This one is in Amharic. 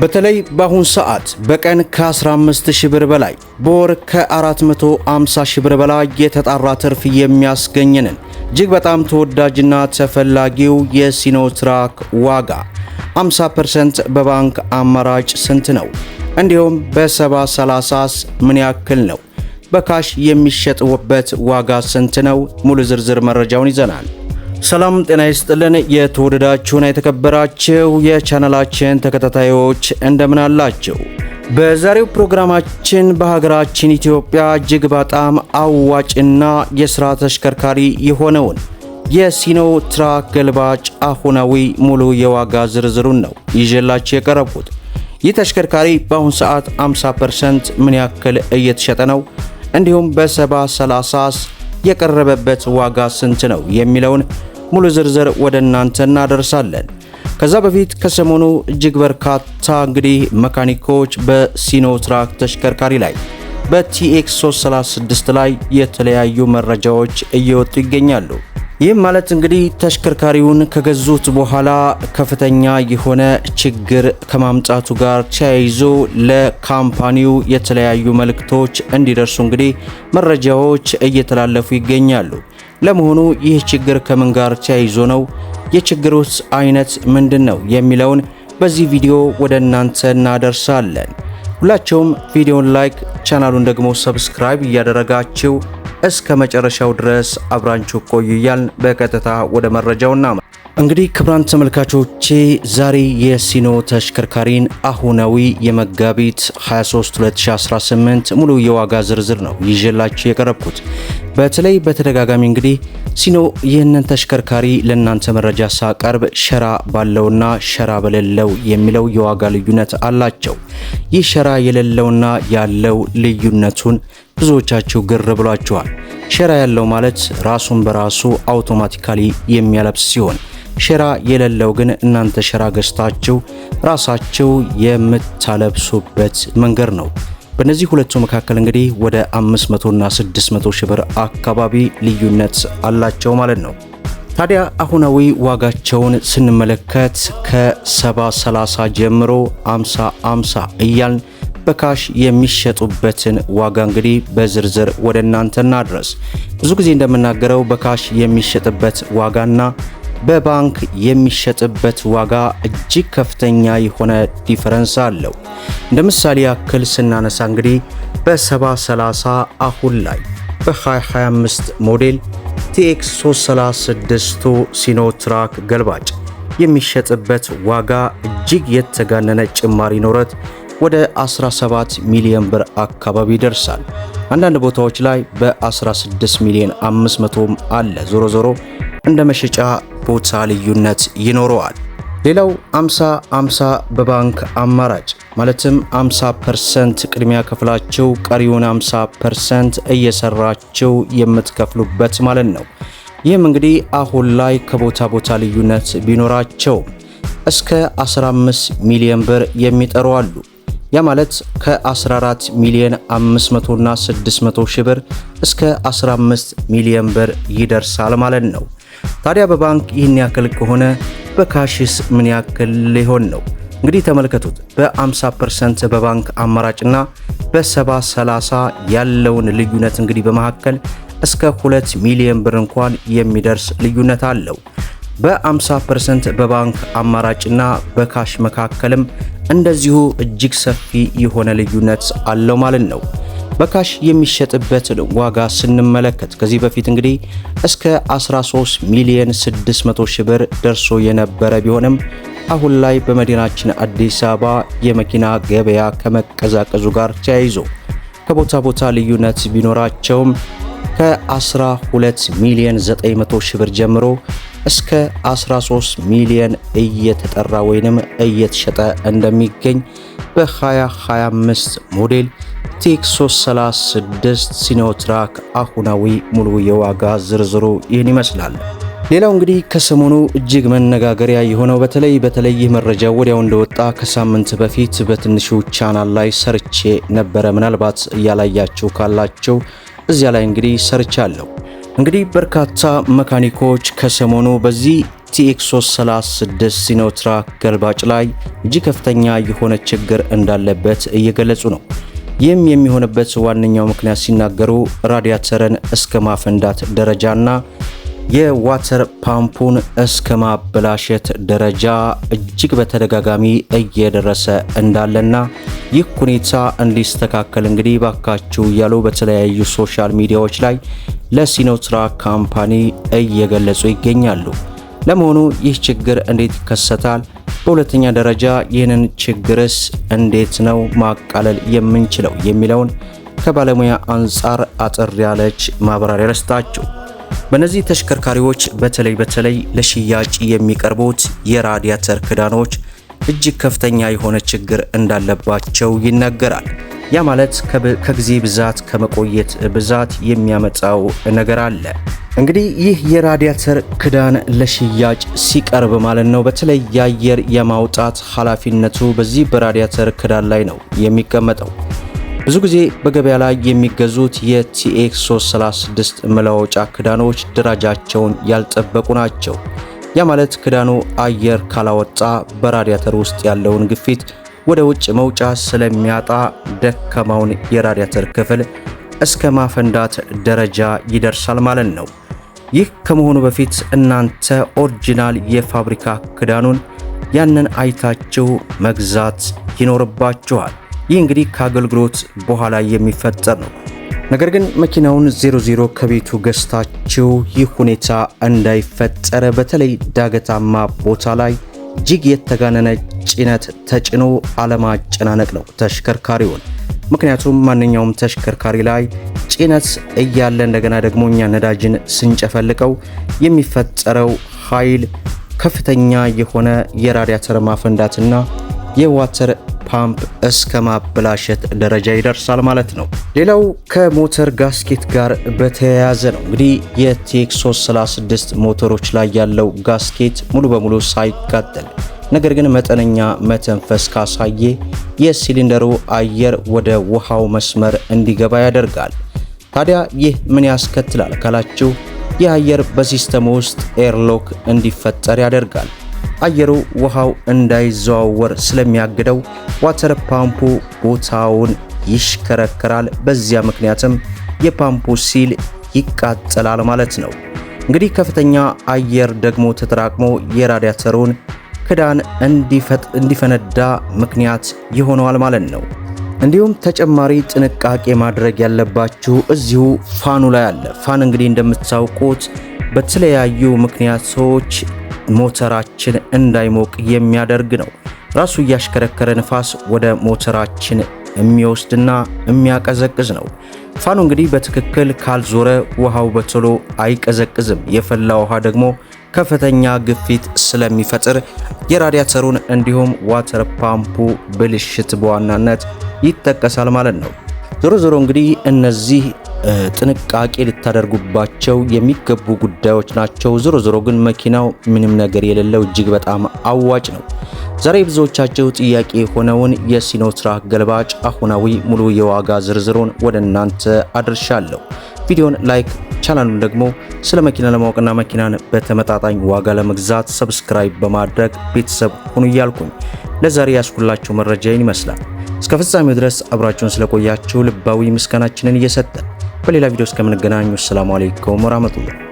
በተለይ በአሁን ሰዓት በቀን ከ15000 ብር በላይ በወር ከ450,000 ብር በላይ የተጣራ ትርፍ የሚያስገኝንን እጅግ በጣም ተወዳጅና ተፈላጊው የሲኖትራክ ዋጋ 50% በባንክ አማራጭ ስንት ነው? እንዲሁም በ70/30 ምን ያክል ነው? በካሽ የሚሸጥበት ዋጋ ስንት ነው? ሙሉ ዝርዝር መረጃውን ይዘናል። ሰላም ጤና ይስጥልን። የተወደዳችሁና የተከበራችሁ የቻናላችን ተከታታዮች እንደምን አላችሁ? በዛሬው ፕሮግራማችን በሀገራችን ኢትዮጵያ እጅግ በጣም አዋጭና የሥራ ተሽከርካሪ የሆነውን የሲኖትራክ ገልባጭ አሁናዊ ሙሉ የዋጋ ዝርዝሩን ነው ይዤላችሁ የቀረብኩት። ይህ ተሽከርካሪ በአሁን ሰዓት 50% ምን ያክል እየተሸጠ ነው? እንዲሁም በ70/30 የቀረበበት ዋጋ ስንት ነው የሚለውን ሙሉ ዝርዝር ወደ እናንተ እናደርሳለን። ከዛ በፊት ከሰሞኑ እጅግ በርካታ መካኒኮች በሲኖትራክ ተሽከርካሪ ላይ በቲኤክስ 336 ላይ የተለያዩ መረጃዎች እየወጡ ይገኛሉ። ይህም ማለት ተሽከርካሪውን ከገዙት በኋላ ከፍተኛ የሆነ ችግር ከማምጣቱ ጋር ተያይዞ ለካምፓኒው የተለያዩ መልእክቶች እንዲደርሱ መረጃዎች እየተላለፉ ይገኛሉ። ለመሆኑ ይህ ችግር ከምን ጋር ተያይዞ ነው? የችግሩስ አይነት ምንድነው የሚለውን በዚህ ቪዲዮ ወደ እናንተ እናደርሳለን። ሁላችሁም ቪዲዮን ላይክ፣ ቻናሉን ደግሞ ሰብስክራይብ እያደረጋችሁ እስከ መጨረሻው ድረስ አብራችሁ ቆዩ እያልን በቀጥታ ወደ መረጃውና ክቡራን ተመልካቾቼ ዛሬ የሲኖ ተሽከርካሪን አሁናዊ የመጋቢት 23 2018 ሙሉ የዋጋ ዝርዝር ነው ይዤላችሁ የቀረብኩት። በተለይ በተደጋጋሚ ሲኖ ይህንን ተሽከርካሪ ለእናንተ መረጃ ሳቀርብ ሸራ ባለውና ሸራ በሌለው የሚለው የዋጋ ልዩነት አላቸው። ይህ ሸራ የሌለውና ያለው ልዩነቱን ብዙዎቻችሁ ግር ብሏችኋል። ሸራ ያለው ማለት ራሱን በራሱ አውቶማቲካሊ የሚያለብስ ሲሆን ሸራ የሌለው ግን እናንተ ሸራ ገዝታችሁ ራሳችሁ የምታለብሱበት መንገድ ነው። በእነዚህ ሁለቱ መካከል ወደ 500 እና 600 ሺህ ብር አካባቢ ልዩነት አላቸው ማለት ነው። ታዲያ አሁናዊ ዋጋቸውን ስንመለከት ከ70/30 ጀምሮ 50/50 እያልን በካሽ የሚሸጡበትን ዋጋ በዝርዝር ወደ እናንተ እናድረስ። ብዙ ጊዜ እንደምናገረው በካሽ የሚሸጥበት ዋጋና በባንክ የሚሸጥበት ዋጋ እጅግ ከፍተኛ የሆነ ዲፈረንስ አለው። እንደ ምሳሌ ያክል ስናነሳ በ70/30 አሁን ላይ በ2025 ሞዴል ቲኤክስ 336 ሲኖትራክ ገልባጭ የሚሸጥበት ዋጋ እጅግ የተጋነነ ጭማሪ ኖረት ወደ 17 ሚሊዮን ብር አካባቢ ይደርሳል። አንዳንድ ቦታዎች ላይ በ16 ሚሊዮን 500 አለ። ዞሮ ዞሮ እንደ መሸጫ ቦታ ልዩነት ይኖረዋል። ሌላው 50/50 በባንክ አማራጭ ማለትም 50% ቅድሚያ ከፍላችሁ ቀሪውን 50% እየሰራችሁ የምትከፍሉበት ማለት ነው። ይህም አሁን ላይ ከቦታ ቦታ ልዩነት ቢኖራቸው እስከ 15 ሚሊዮን ብር የሚጠሩ አሉ። ያ ማለት ከ14 ሚሊዮን 500 እና 600 ሺህ ብር እስከ 15 ሚሊዮን ብር ይደርሳል ማለት ነው። ታዲያ በባንክ ይህን ያክል ከሆነ በካሽስ ምን ያክል ሊሆን ነው? ተመልከቱት። በ50% በባንክ አማራጭና በ70/30 ያለውን ልዩነት በመካከል እስከ 2 ሚሊዮን ብር እንኳን የሚደርስ ልዩነት አለው። በ50% በባንክ አማራጭና በካሽ መካከልም እንደዚሁ እጅግ ሰፊ የሆነ ልዩነት አለው ማለት ነው። በካሽ የሚሸጥበት ዋጋ ስንመለከት ከዚህ በፊት እስከ 13 ሚሊዮን 600 ሺህ ብር ደርሶ የነበረ ቢሆንም አሁን ላይ በመዲናችን አዲስ አበባ የመኪና ገበያ ከመቀዛቀዙ ጋር ተያይዞ ከቦታ ቦታ ልዩነት ቢኖራቸውም ከ12 ሚሊዮን 900 ሺህ ብር ጀምሮ እስከ 13 ሚሊዮን እየተጠራ ወይንም እየተሸጠ እንደሚገኝ በ2025 ሞዴል ቲኤክስ 336 ሲኖትራክ አሁናዊ ሙሉ የዋጋ ዝርዝሩ ይህን ይመስላል። ሌላው ከሰሞኑ እጅግ መነጋገሪያ የሆነው በተለይ መረጃ ወዲያው እንደወጣ ከሳምንት በፊት በትንሹ ቻናል ላይ ሰርቼ ነበረ። ምናልባት ያላያችሁ ካላችሁ እዚያ ላይ ሰርቻለሁ። በርካታ መካኒኮች ከሰሞኑ በዚህ TX336 ሲኖትራክ ገልባጭ ላይ እጅግ ከፍተኛ የሆነ ችግር እንዳለበት እየገለጹ ነው። ይህም የሚሆንበት ዋነኛው ምክንያት ሲናገሩ ራዲያተርን እስከ ማፈንዳት ደረጃና የዋተር ፓምፑን እስከ ማበላሸት ደረጃ እጅግ በተደጋጋሚ እየደረሰ እንዳለና ይህ ሁኔታ እንዲስተካከል እንግዲህ ባካችሁ እያሉ በተለያዩ ሶሻል ሚዲያዎች ላይ ለሲኖትራክ ካምፓኒ እየገለጹ ይገኛሉ። ለመሆኑ ይህ ችግር እንዴት ይከሰታል? በሁለተኛ ደረጃ ይህንን ችግርስ እንዴት ነው ማቃለል የምንችለው የሚለውን ከባለሙያ አንጻር አጥር ያለች ማብራሪያ ልስጣችሁ። በእነዚህ ተሽከርካሪዎች በተለይ ለሽያጭ የሚቀርቡት የራዲያተር ክዳኖች እጅግ ከፍተኛ የሆነ ችግር እንዳለባቸው ይነገራል። ያ ማለት ከጊዜ ብዛት ከመቆየት ብዛት የሚያመጣው ነገር አለ። እንግዲህ ይህ የራዲያተር ክዳን ለሽያጭ ሲቀርብ ማለት ነው በተለይ የአየር የማውጣት ኃላፊነቱ በዚህ በራዲያተር ክዳን ላይ ነው የሚቀመጠው። ብዙ ጊዜ በገበያ ላይ የሚገዙት የTX336 መለዋወጫ ክዳኖች ደረጃቸውን ያልጠበቁ ናቸው። ያ ማለት ክዳኑ አየር ካላወጣ በራዲያተር ውስጥ ያለውን ግፊት ወደ ውጭ መውጫ ስለሚያጣ ደካማውን የራዲያተር ክፍል እስከ ማፈንዳት ደረጃ ይደርሳል ማለት ነው። ይህ ከመሆኑ በፊት እናንተ ኦሪጂናል የፋብሪካ ክዳኑን ያንን አይታችሁ መግዛት ይኖርባችኋል። ይህ እንግዲህ ከአገልግሎት በኋላ የሚፈጠር ነው። ነገር ግን መኪናውን 00 ከቤቱ ገዝታችሁ ይህ ሁኔታ እንዳይፈጠር በተለይ ዳገታማ ቦታ ላይ እጅግ የተጋነነ ጭነት ተጭኖ አለማጨናነቅ ነው ተሽከርካሪውን። ምክንያቱም ማንኛውም ተሽከርካሪ ላይ ጭነት እያለ እንደገና ደግሞ እኛ ነዳጅን ስንጨፈልቀው የሚፈጠረው ኃይል ከፍተኛ የሆነ የራዲያተር ማፈንዳትና የዋተር ፓምፕ እስከ ማበላሸት ደረጃ ይደርሳል ማለት ነው። ሌላው ከሞተር ጋስኬት ጋር በተያያዘ ነው። እንግዲህ የTX336 ሞተሮች ላይ ያለው ጋስኬት ሙሉ በሙሉ ሳይቃጠል ነገር ግን መጠነኛ መተንፈስ ካሳየ የሲሊንደሩ አየር ወደ ውሃው መስመር እንዲገባ ያደርጋል። ታዲያ ይህ ምን ያስከትላል ካላችሁ ይህ አየር በሲስተሙ ውስጥ ኤርሎክ እንዲፈጠር ያደርጋል። አየሩ ውሃው እንዳይዘዋወር ስለሚያግደው ዋተር ፓምፑ ቦታውን ይሽከረከራል። በዚያ ምክንያትም የፓምፑ ሲል ይቃጠላል ማለት ነው። እንግዲህ ከፍተኛ አየር ደግሞ ተጠራቅሞ የራዲያተሩን ክዳን እንዲፈነዳ ምክንያት ይሆነዋል ማለት ነው። እንዲሁም ተጨማሪ ጥንቃቄ ማድረግ ያለባችሁ እዚሁ ፋኑ ላይ አለ። ፋን እንግዲህ እንደምታውቁት በተለያዩ ምክንያቶች ሞተራችን እንዳይሞቅ የሚያደርግ ነው። ራሱ እያሽከረከረ ንፋስ ወደ ሞተራችን የሚወስድና የሚያቀዘቅዝ ነው። ፋኑ እንግዲህ በትክክል ካልዞረ ውሃው በቶሎ አይቀዘቅዝም። የፈላ ውሃ ደግሞ ከፍተኛ ግፊት ስለሚፈጥር የራዲያተሩን እንዲሁም ዋተር ፓምፑ ብልሽት በዋናነት ይጠቀሳል ማለት ነው። ዞሮ እንግዲህ እነዚህ ጥንቃቄ ልታደርጉባቸው የሚገቡ ጉዳዮች ናቸው። ዞሮ ግን መኪናው ምንም ነገር የሌለው እጅግ በጣም አዋጭ ነው። ዛሬ ብዙዎቻቸው ጥያቄ የሆነውን የሲኖትራክ ገልባጭ አሁናዊ ሙሉ የዋጋ ዝርዝሩን ወደ እናንተ አድርሻለሁ። ቪዲዮን ላይክ፣ ቻናሉን ደግሞ ስለ መኪና ለማወቅና መኪናን በተመጣጣኝ ዋጋ ለመግዛት ሰብስክራይብ በማድረግ ቤተሰብ ሁኑ እያልኩኝ ለዛሬ ያስኩላችሁ መረጃ ይመስላል። እስከ ፍጻሜው ድረስ አብራችሁን ስለቆያችሁ ልባዊ ምስጋናችንን እየሰጠን በሌላ ቪዲዮ እስከምንገናኙ ሰላም አለይኩም ወራህመቱላህ።